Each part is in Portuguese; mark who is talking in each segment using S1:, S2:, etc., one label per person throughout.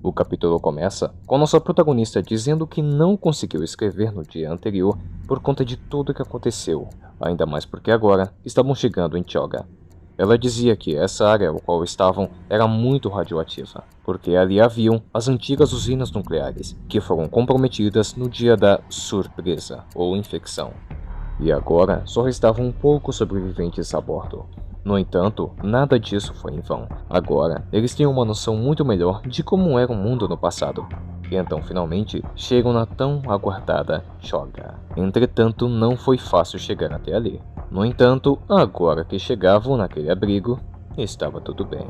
S1: O capítulo começa com nossa protagonista dizendo que não conseguiu escrever no dia anterior por conta de tudo o que aconteceu, ainda mais porque agora estavam chegando em Choga. Ela dizia que essa área ao qual estavam era muito radioativa, porque ali haviam as antigas usinas nucleares, que foram comprometidas no dia da surpresa ou infecção. E agora só restavam poucos sobreviventes a bordo. No entanto, nada disso foi em vão. Agora, eles tinham uma noção muito melhor de como era o mundo no passado. E então, finalmente, chegam na tão aguardada Choga. Entretanto, não foi fácil chegar até ali. No entanto, agora que chegavam naquele abrigo, estava tudo bem.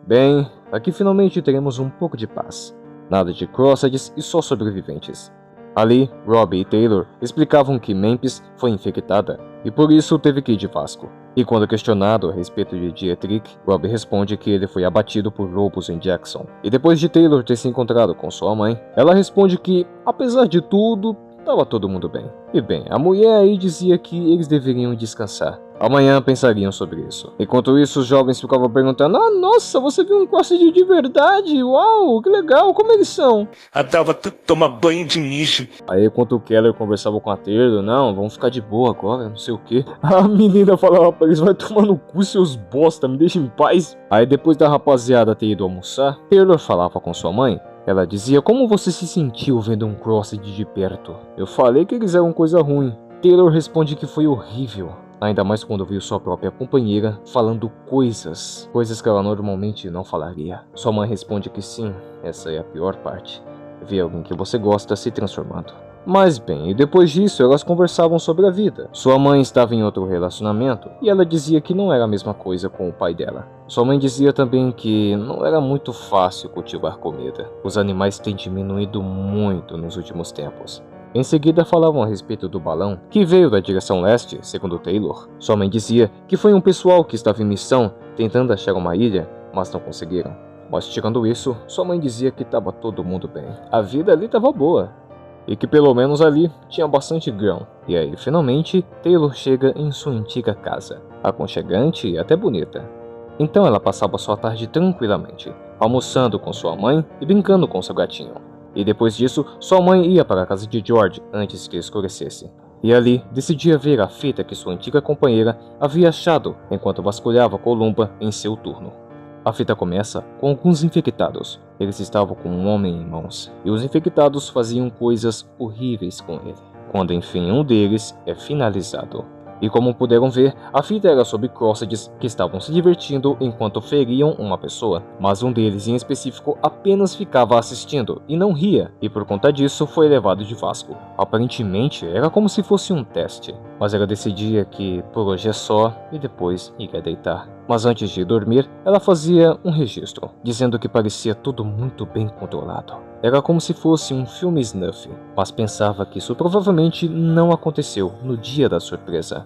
S1: Bem, aqui finalmente teremos um pouco de paz. Nada de Crosseds e só sobreviventes. Ali, Robbie e Taylor explicavam que Memphis foi infectada e por isso teve que ir de Vasco. E quando questionado a respeito de Dietrich, Robbie responde que ele foi abatido por lobos em Jackson. E depois de Taylor ter se encontrado com sua mãe, ela responde que, apesar de tudo, estava todo mundo bem. E bem, a mulher aí dizia que eles deveriam descansar. Amanhã pensariam sobre isso. Enquanto isso, os jovens ficavam perguntando: "Ah, nossa, você viu um Crossed de verdade? Uau, que legal, como eles são?"
S2: Adava tomar banho de mijo.
S1: Aí, enquanto o Keller conversava com a Taylor: "Não, vamos ficar de boa agora, não sei o que." A menina falava pra eles: "Vai tomar no cu, seus bosta, me deixa em paz." Aí, depois da rapaziada ter ido almoçar, Taylor falava com sua mãe. Ela dizia: "Como você se sentiu vendo um Crossed de perto?" "Eu falei que eles eram coisa ruim." Taylor responde que foi horrível. Ainda mais quando viu sua própria companheira falando coisas que ela normalmente não falaria. Sua mãe responde que sim, essa é a pior parte. Ver alguém que você gosta se transformando. Mas bem, e depois disso elas conversavam sobre a vida. Sua mãe estava em outro relacionamento e ela dizia que não era a mesma coisa com o pai dela. Sua mãe dizia também que não era muito fácil cultivar comida. Os animais têm diminuído muito nos últimos tempos. Em seguida falavam a respeito do balão, que veio da direção leste, segundo Taylor. Sua mãe dizia que foi um pessoal que estava em missão, tentando achar uma ilha, mas não conseguiram. Mas tirando isso, sua mãe dizia que estava todo mundo bem. A vida ali estava boa. E que pelo menos ali tinha bastante grão. E aí, finalmente, Taylor chega em sua antiga casa, aconchegante e até bonita. Então ela passava sua tarde tranquilamente, almoçando com sua mãe e brincando com seu gatinho. E depois disso, sua mãe ia para a casa de George antes que escurecesse. E ali, decidia ver a fita que sua antiga companheira havia achado enquanto vasculhava Columba em seu turno. A fita começa com alguns infectados. Eles estavam com um homem em mãos, e os infectados faziam coisas horríveis com ele. Quando enfim um deles é finalizado. E como puderam ver, a fita era sobre Crosseds que estavam se divertindo enquanto feriam uma pessoa, mas um deles em específico apenas ficava assistindo e não ria, e por conta disso foi levado de Vasco. Aparentemente era como se fosse um teste, mas ela decidia que por hoje é só e depois iria deitar. Mas antes de dormir, ela fazia um registro, dizendo que parecia tudo muito bem controlado. Era como se fosse um filme snuff, mas pensava que isso provavelmente não aconteceu no dia da surpresa.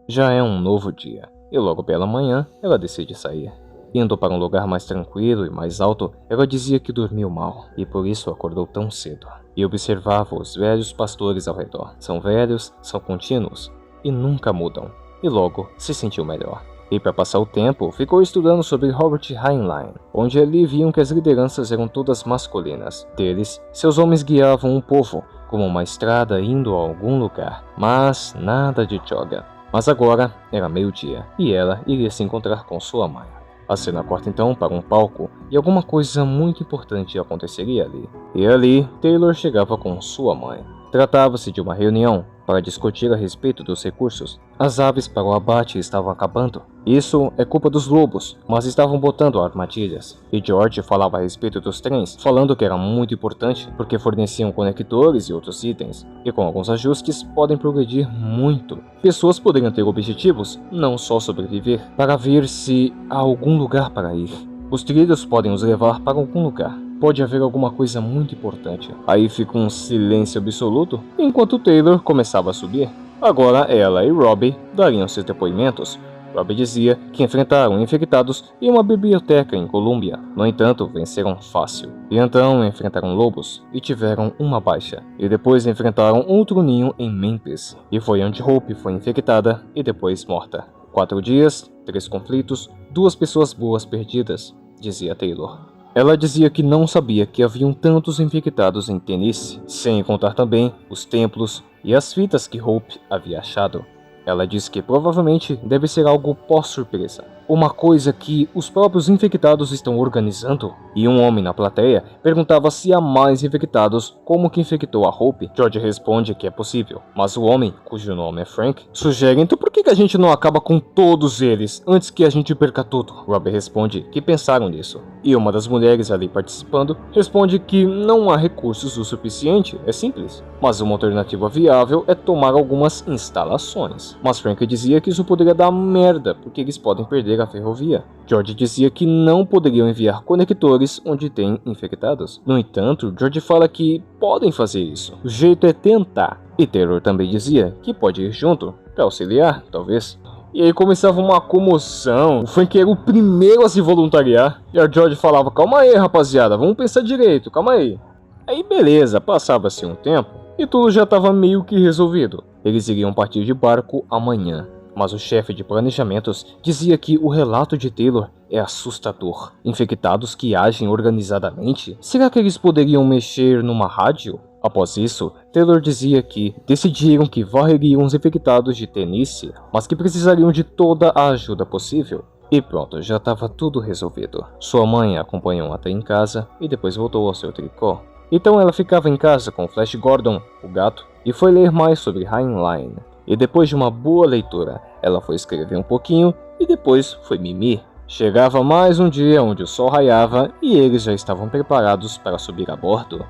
S1: Já é um novo dia, e logo pela manhã ela decide sair. Indo para um lugar mais tranquilo e mais alto, ela dizia que dormiu mal, e por isso acordou tão cedo. E observava os velhos pastores ao redor. São velhos, são contínuos, e nunca mudam. E logo se sentiu melhor. E para passar o tempo, ficou estudando sobre Robert Heinlein, onde ali viam que as lideranças eram todas masculinas. Deles, seus homens guiavam o povo, como uma estrada indo a algum lugar, mas nada de Choga. Mas agora era meio-dia, e ela iria se encontrar com sua mãe. A cena corta então para um palco, e alguma coisa muito importante aconteceria ali. E ali, Taylor chegava com sua mãe. Tratava-se de uma reunião para discutir a respeito dos recursos. As aves para o abate estavam acabando. Isso é culpa dos lobos, mas estavam botando armadilhas. E George falava a respeito dos trens, falando que era muito importante porque forneciam conectores e outros itens. E com alguns ajustes podem progredir muito. Pessoas poderiam ter objetivos, não só sobreviver, para ver se há algum lugar para ir. Os trilhos podem os levar para algum lugar. Pode haver alguma coisa muito importante. Aí fica um silêncio absoluto, enquanto Taylor começava a subir. Agora ela e Robbie dariam seus depoimentos. Robbie dizia que enfrentaram infectados em uma biblioteca em Colômbia. No entanto, venceram fácil. E então enfrentaram lobos e tiveram uma baixa. E depois enfrentaram outro ninho em Memphis. E foi onde Hope foi infectada e depois morta. 4 dias, 3 conflitos, 2 pessoas boas perdidas, dizia Taylor. Ela dizia que não sabia que haviam tantos infectados em Tennessee, sem contar também os templos e as fitas que Hope havia achado. Ela disse que provavelmente deve ser algo pós-surpresa, uma coisa que os próprios infectados estão organizando. E um homem na plateia perguntava se há mais infectados como que infectou a Hope. George responde que é possível, mas o homem, cujo nome é Frank, sugere então por que a gente não acaba com todos eles antes que a gente perca tudo? Robbie responde que pensaram nisso. E uma das mulheres ali participando responde que não há recursos o suficiente, é simples. Mas uma alternativa viável é tomar algumas instalações. Mas Frank dizia que isso poderia dar merda, porque eles podem perder a ferrovia. George dizia que não poderiam enviar conectores onde tem infectados. No entanto, George fala que podem fazer isso. O jeito é tentar. E Taylor também dizia que pode ir junto, para auxiliar, talvez. E aí começava uma comoção. O Frank era o primeiro a se voluntariar. E a George falava, calma aí rapaziada, vamos pensar direito, calma aí. Aí beleza, passava-se um tempo e tudo já estava meio que resolvido. Eles iriam partir de barco amanhã. Mas o chefe de planejamentos dizia que o relato de Taylor é assustador. Infectados que agem organizadamente? Será que eles poderiam mexer numa rádio? Após isso, Taylor dizia que decidiram que varreriam os infectados de Tennessee, mas que precisariam de toda a ajuda possível. E pronto, já estava tudo resolvido. Sua mãe a acompanhou até em casa e depois voltou ao seu tricô. Então ela ficava em casa com Flash Gordon, o gato, e foi ler mais sobre Heinlein. E depois de uma boa leitura, ela foi escrever um pouquinho e depois foi mimir. Chegava mais um dia onde o sol raiava e eles já estavam preparados para subir a bordo.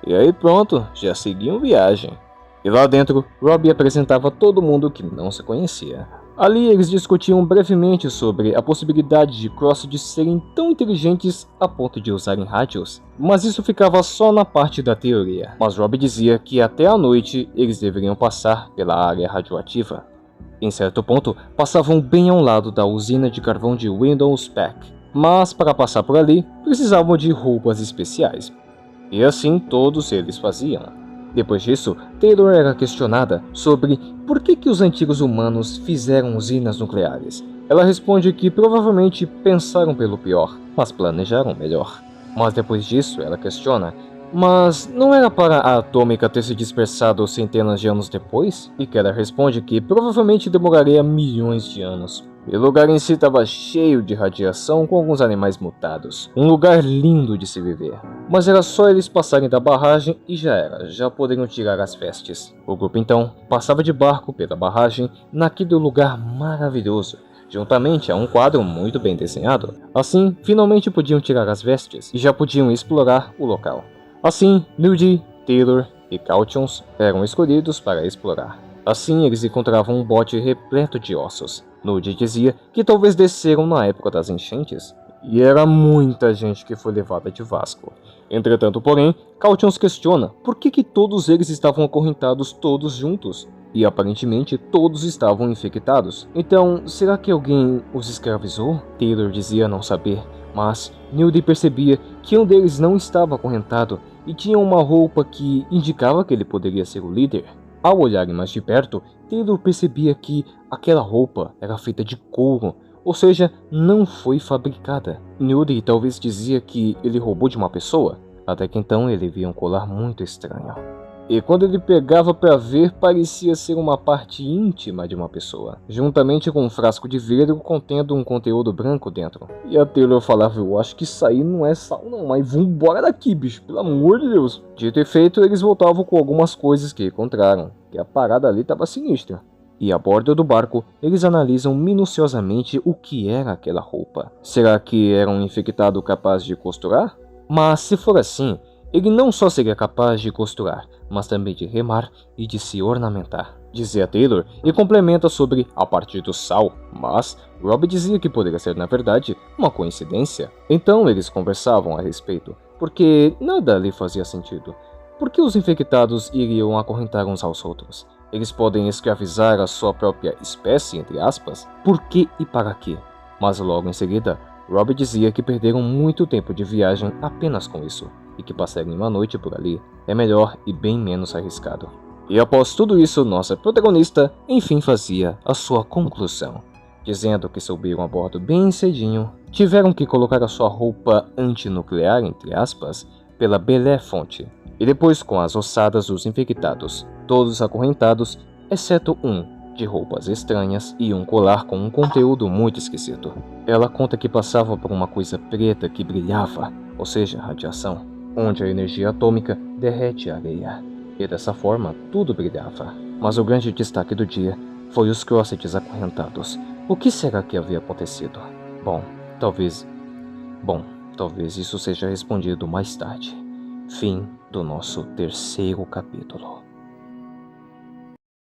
S1: E aí pronto, já seguiam viagem. E lá dentro, Robbie apresentava todo mundo que não se conhecia. Ali eles discutiam brevemente sobre a possibilidade de Crossed serem tão inteligentes a ponto de usarem rádios. Mas isso ficava só na parte da teoria. Mas Robbie dizia que até a noite eles deveriam passar pela área radioativa. Em certo ponto, passavam bem ao lado da usina de carvão de Windows Pack. Mas para passar por ali, precisavam de roupas especiais. E assim todos eles faziam. Depois disso, Taylor era questionada sobre por que os antigos humanos fizeram usinas nucleares. Ela responde que provavelmente pensaram pelo pior, mas planejaram melhor. Mas depois disso, ela questiona, mas não era para a atômica ter se dispersado centenas de anos depois? E Keller responde que provavelmente demoraria milhões de anos. E o lugar em si estava cheio de radiação com alguns animais mutados. Um lugar lindo de se viver. Mas era só eles passarem da barragem e já era, já poderiam tirar as vestes. O grupo então passava de barco pela barragem naquele lugar maravilhoso, juntamente a um quadro muito bem desenhado. Assim, finalmente podiam tirar as vestes e já podiam explorar o local. Assim, Nudie, Taylor e Cautions eram escolhidos para explorar. Assim, eles encontravam um bote repleto de ossos. Nudie dizia que talvez desceram na época das enchentes, e era muita gente que foi levada de Vasco. Entretanto, porém, Cautions questiona por que todos eles estavam acorrentados todos juntos, e aparentemente todos estavam infectados. Então, será que alguém os escravizou? Taylor dizia não saber, mas Nudie percebia que um deles não estava acorrentado e tinha uma roupa que indicava que ele poderia ser o líder. Ao olharem mais de perto, Taylor percebia que aquela roupa era feita de couro, ou seja, não foi fabricada. Nudie talvez dizia que ele roubou de uma pessoa, até que então ele via um colar muito estranho. E quando ele pegava para ver, parecia ser uma parte íntima de uma pessoa, juntamente com um frasco de vidro contendo um conteúdo branco dentro. E a Taylor falava, eu acho que isso aí não é sal não, mas vambora daqui, bicho, pelo amor de Deus. Dito e feito, eles voltavam com algumas coisas que encontraram, que a parada ali estava sinistra. E a bordo do barco, eles analisam minuciosamente o que era aquela roupa. Será que era um infectado capaz de costurar? Mas se for assim, ele não só seria capaz de costurar, mas também de remar e de se ornamentar, dizia Taylor, e complementa sobre a partir do sal, mas Robbie dizia que poderia ser na verdade uma coincidência. Então eles conversavam a respeito, porque nada ali fazia sentido. Por que os infectados iriam acorrentar uns aos outros? Eles podem escravizar a sua própria espécie, entre aspas? Por que e para quê? Mas logo em seguida, Robbie dizia que perderam muito tempo de viagem apenas com isso, e que passarem uma noite por ali é melhor e bem menos arriscado. E após tudo isso, nossa protagonista enfim fazia a sua conclusão, dizendo que subiram a bordo bem cedinho, tiveram que colocar a sua roupa antinuclear, entre aspas, pela Belé Fonte, e depois com as ossadas dos infectados, todos acorrentados, exceto um, de roupas estranhas e um colar com um conteúdo muito esquisito. Ela conta que passava por uma coisa preta que brilhava, ou seja, radiação, onde a energia atômica derrete a areia. E dessa forma, tudo brilhava. Mas o grande destaque do dia foi os Crossets acorrentados. O que será que havia acontecido? Bom, talvez isso seja respondido mais tarde. Fim do nosso terceiro capítulo.